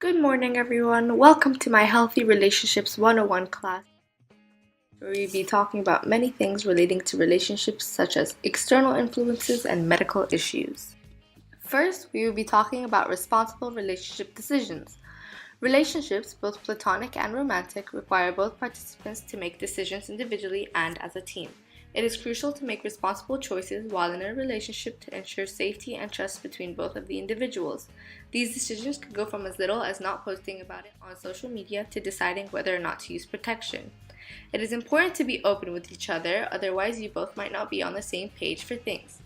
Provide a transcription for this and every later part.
Good morning, everyone. Welcome to my Healthy Relationships 101 class, where we'll be talking about many things relating to relationships, such as external influences and medical issues. First, we will be talking about responsible relationship decisions. Relationships, both platonic and romantic, require both participants to make decisions individually and as a team. It is crucial to make responsible choices while in a relationship to ensure safety and trust between both of the individuals. These decisions could go from as little as not posting about it on social media to deciding whether or not to use protection. It is important to be open with each other, otherwise, you both might not be on the same page for things.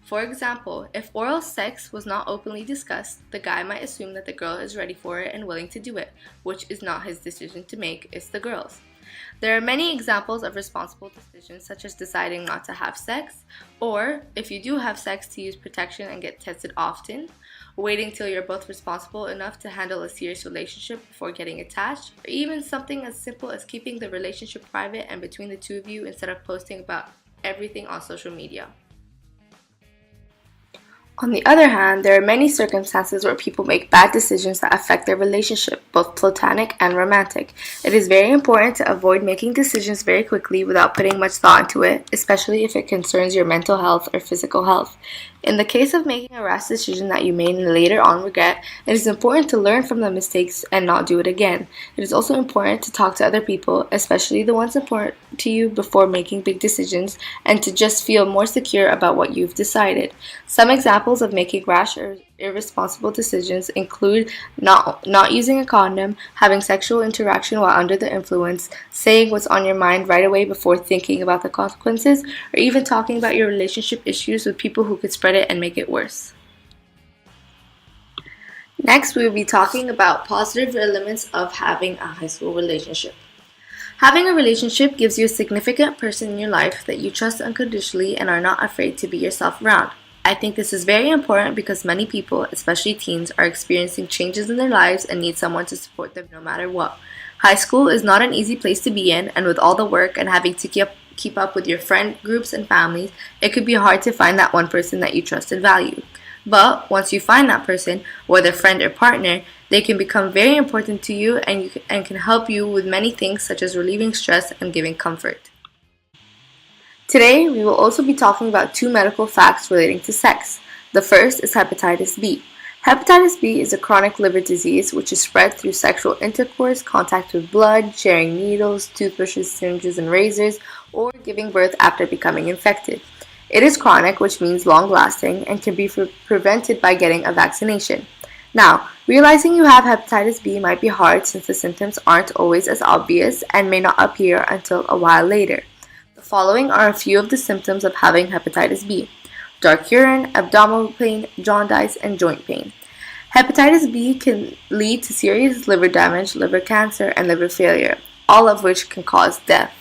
For example, if oral sex was not openly discussed, the guy might assume that the girl is ready for it and willing to do it, which is not his decision to make, it's the girl's. There are many examples of responsible decisions, such as deciding not to have sex, or if you do have sex, to use protection and get tested often, waiting till you're both responsible enough to handle a serious relationship before getting attached, or even something as simple as keeping the relationship private and between the two of you instead of posting about everything on social media. On the other hand, there are many circumstances where people make bad decisions that affect their relationship, both platonic and romantic. It is very important to avoid making decisions very quickly without putting much thought into it, especially if it concerns your mental health or physical health. In the case of making a rash decision that you made and later on regret, it is important to learn from the mistakes and not do it again. It is also important to talk to other people, especially the ones important to you, before making big decisions and to just feel more secure about what you've decided. Some examples of making rash or irresponsible decisions include not using a condom, having sexual interaction while under the influence, saying what's on your mind right away before thinking about the consequences, or even talking about your relationship issues with people who could spread it and make it worse. Next, we will be talking about positive elements of having a high school relationship. Having a relationship gives you a significant person in your life that you trust unconditionally and are not afraid to be yourself around. I think this is very important because many people, especially teens, are experiencing changes in their lives and need someone to support them no matter what. High school is not an easy place to be in, and with all the work and having to keep up with your friend groups and families, it could be hard to find that one person that you trust and value. But once you find that person, whether friend or partner, they can become very important to you and can help you with many things such as relieving stress and giving comfort. Today, we will also be talking about two medical facts relating to sex. The first is hepatitis B. Hepatitis B is a chronic liver disease which is spread through sexual intercourse, contact with blood, sharing needles, toothbrushes, syringes, and razors, or giving birth after becoming infected. It is chronic, which means long-lasting, and can be prevented by getting a vaccination. Now, realizing you have hepatitis B might be hard since the symptoms aren't always as obvious and may not appear until a while later. The following are a few of the symptoms of having hepatitis B: dark urine, abdominal pain, jaundice, and joint pain. Hepatitis B can lead to serious liver damage, liver cancer, and liver failure, all of which can cause death.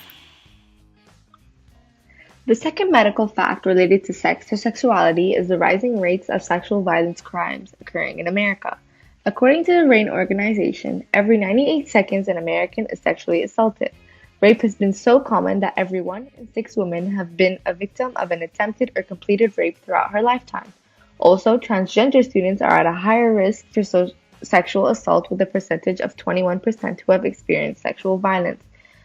The second medical fact related to sex or sexuality is the rising rates of sexual violence crimes occurring in America. According to the RAINN organization, every 98 seconds an American is sexually assaulted. Rape has been so common that every 1 in 6 women have been a victim of an attempted or completed rape throughout her lifetime. Also, transgender students are at a higher risk for sexual assault, with a percentage of 21% who have experienced sexual violence.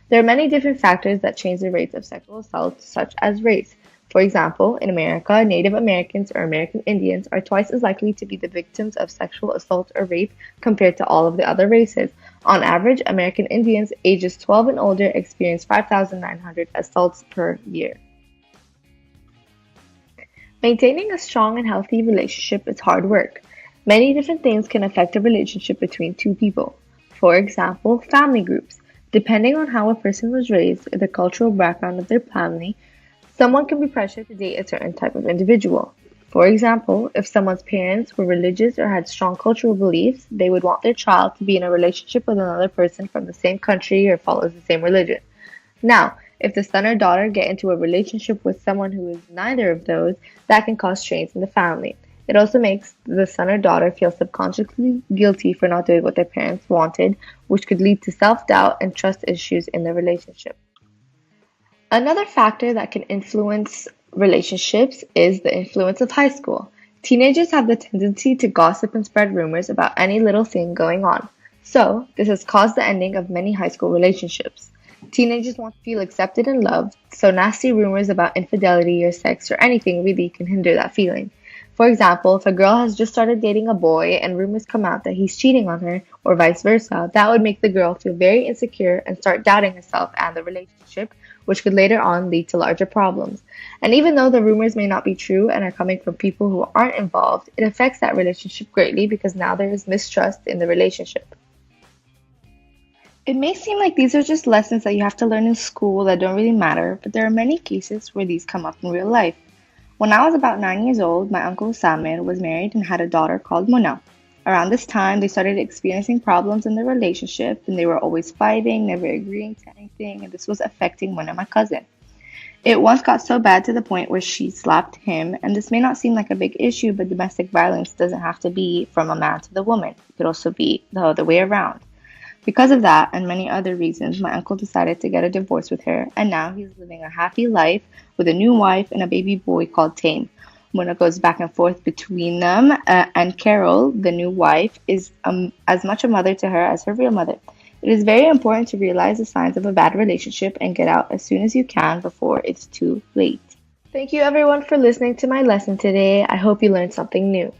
There are many different factors that change the rates of sexual assault, such as race. For example, in America, Native Americans or American Indians are twice as likely to be the victims of sexual assault or rape compared to all of the other races. On average, American Indians ages 12 and older experience 5,900 assaults per year. Maintaining a strong and healthy relationship is hard work. Many different things can affect a relationship between two people. For example, family groups. Depending on how a person was raised or the cultural background of their family, someone can be pressured to date a certain type of individual. For example, if someone's parents were religious or had strong cultural beliefs, they would want their child to be in a relationship with another person from the same country or follows the same religion. Now, if the son or daughter get into a relationship with someone who is neither of those, that can cause strains in the family. It also makes the son or daughter feel subconsciously guilty for not doing what their parents wanted, which could lead to self-doubt and trust issues in the relationship. Another factor that can influence relationships is the influence of high school. Teenagers have the tendency to gossip and spread rumors about any little thing going on. So, this has caused the ending of many high school relationships. Teenagers want to feel accepted and loved, so nasty rumors about infidelity or sex or anything really can hinder that feeling. For example, if a girl has just started dating a boy and rumors come out that he's cheating on her, or vice versa, that would make the girl feel very insecure and start doubting herself and the relationship, which could later on lead to larger problems. And even though the rumors may not be true and are coming from people who aren't involved, it affects that relationship greatly because now there is mistrust in the relationship. It may seem like these are just lessons that you have to learn in school that don't really matter, but there are many cases where these come up in real life. When I was about 9 years old, my uncle Samir was married and had a daughter called Mona. Around this time, they started experiencing problems in their relationship, and they were always fighting, never agreeing to anything, and this was affecting Mona, my cousin. It once got so bad to the point where she slapped him, and this may not seem like a big issue, but domestic violence doesn't have to be from a man to the woman. It could also be the other way around. Because of that and many other reasons, my uncle decided to get a divorce with her, and now he's living a happy life with a new wife and a baby boy called Tame. Mona goes back and forth between them, and Carol, the new wife, is as much a mother to her as her real mother. It is very important to realize the signs of a bad relationship and get out as soon as you can before it's too late. Thank you everyone for listening to my lesson today. I hope you learned something new.